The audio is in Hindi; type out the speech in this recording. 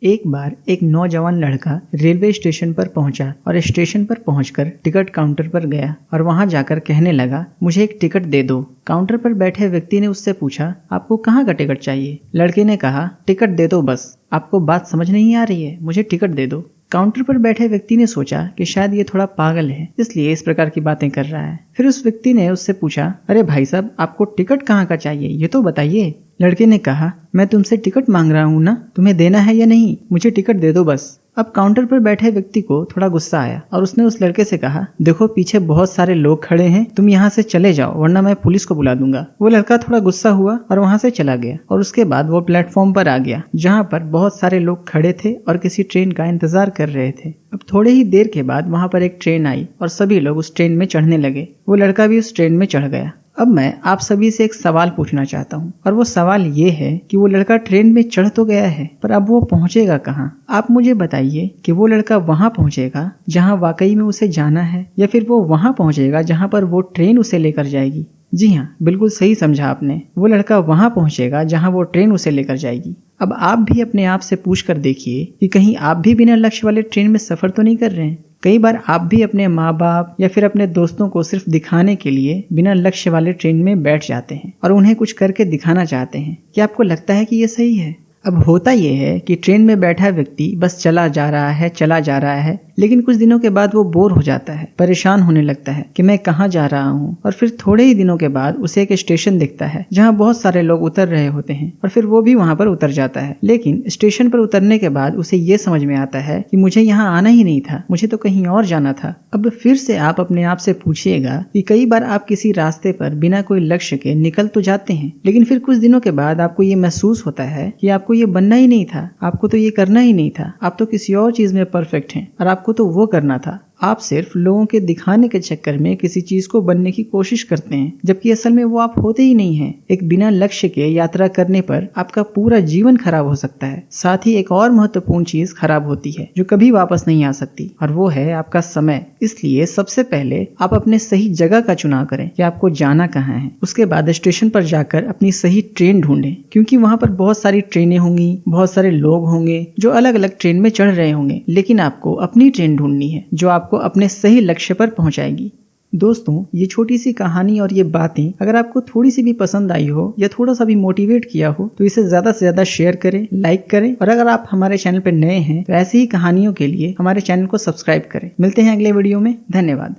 एक बार एक नौजवान लड़का रेलवे स्टेशन पर पहुंचा और स्टेशन पर पहुंचकर टिकट काउंटर पर गया और वहां जाकर कहने लगा, मुझे एक टिकट दे दो। काउंटर पर बैठे व्यक्ति ने उससे पूछा, आपको कहाँ का टिकट चाहिए? लड़के ने कहा, टिकट दे दो बस। आपको बात समझ नहीं आ रही है, मुझे टिकट दे दो। काउंटर पर बैठे व्यक्ति ने सोचा कि शायद ये थोड़ा पागल है, इसलिए इस प्रकार की बातें कर रहा है। फिर उस व्यक्ति ने उससे पूछा, अरे भाई साहब, आपको टिकट कहाँ का चाहिए, ये तो बताइए। लड़के ने कहा, मैं तुमसे टिकट मांग रहा हूँ ना, तुम्हें देना है या नहीं? मुझे टिकट दे दो बस। अब काउंटर पर बैठे व्यक्ति को थोड़ा गुस्सा आया और उसने उस लड़के से कहा, देखो पीछे बहुत सारे लोग खड़े हैं, तुम यहाँ से चले जाओ वरना मैं पुलिस को बुला दूंगा। वो लड़का थोड़ा गुस्सा हुआ और वहाँ से चला गया और उसके बाद वो प्लेटफॉर्म पर आ गया जहाँ पर बहुत सारे लोग खड़े थे और किसी ट्रेन का इंतजार कर रहे थे। अब थोड़े ही देर के बाद वहाँ पर एक ट्रेन आई और सभी लोग उस ट्रेन में चढ़ने लगे। वो लड़का भी उस ट्रेन में चढ़ गया। अब मैं आप सभी से एक सवाल पूछना चाहता हूँ और वो सवाल ये है कि वो लड़का ट्रेन में चढ़ तो गया है, पर अब वो पहुंचेगा कहाँ? आप मुझे बताइए कि वो लड़का वहां पहुंचेगा जहां वाकई में उसे जाना है, या फिर वो वहां पहुंचेगा जहां पर वो ट्रेन उसे लेकर जाएगी? जी हाँ, बिल्कुल सही समझा आपने। वो लड़का वहां पहुंचेगा जहां वो ट्रेन उसे लेकर जाएगी। अब आप भी अपने आप से पूछ कर देखिए कि कहीं आप भी बिना लक्ष्य वाले ट्रेन में सफर तो नहीं कर रहे हैं। कई बार आप भी अपने माँ बाप या फिर अपने दोस्तों को सिर्फ दिखाने के लिए बिना लक्ष्य वाले ट्रेन में बैठ जाते हैं और उन्हें कुछ करके दिखाना चाहते हैं। क्या आपको लगता है कि ये सही है? अब होता यह है कि ट्रेन में बैठा व्यक्ति बस चला जा रहा है, लेकिन कुछ दिनों के बाद वो बोर हो जाता है, परेशान होने लगता है कि मैं कहाँ जा रहा हूँ। और फिर थोड़े ही दिनों के बाद उसे एक स्टेशन दिखता है जहाँ बहुत सारे लोग उतर रहे होते हैं और फिर वो भी वहाँ पर उतर जाता है। लेकिन स्टेशन पर उतरने के बाद उसे ये समझ में आता है कि मुझे यहाँ आना ही नहीं था, मुझे तो कहीं और जाना था। अब फिर से आप अपने आप से पूछिएगा कि कई बार आप किसी रास्ते पर बिना कोई लक्ष्य के निकल तो जाते हैं, लेकिन फिर कुछ दिनों के बाद आपको ये महसूस होता है कि आपको ये बनना ही नहीं था, आपको तो ये करना ही नहीं था, आप तो किसी और चीज में परफेक्ट हैं और आपको तो वो करना था। आप सिर्फ लोगों के दिखाने के चक्कर में किसी चीज को बनने की कोशिश करते हैं, जबकि असल में वो आप होते ही नहीं हैं। एक बिना लक्ष्य के यात्रा करने पर आपका पूरा जीवन खराब हो सकता है। साथ ही एक और महत्वपूर्ण चीज खराब होती है जो कभी वापस नहीं आ सकती, और वो है आपका समय। इसलिए सबसे पहले आप अपने सही जगह का चुनाव करें कि आपको जाना कहाँ है। उसके बाद स्टेशन पर जाकर अपनी सही ट्रेन ढूंढें, क्योंकि वहाँ पर बहुत सारी ट्रेनें होंगी, बहुत सारे लोग होंगे जो अलग अलग ट्रेन में चढ़ रहे होंगे, लेकिन आपको अपनी ट्रेन ढूंढनी है जो आपको अपने सही लक्ष्य पर पहुंचाएगी। दोस्तों, ये छोटी सी कहानी और ये बातें अगर आपको थोड़ी सी भी पसंद आई हो या थोड़ा सा भी मोटिवेट किया हो तो इसे ज्यादा से ज्यादा शेयर करें, लाइक करें, और अगर आप हमारे चैनल पर नए हैं तो ऐसी ही कहानियों के लिए हमारे चैनल को सब्सक्राइब करें। मिलते हैं अगले वीडियो में। धन्यवाद।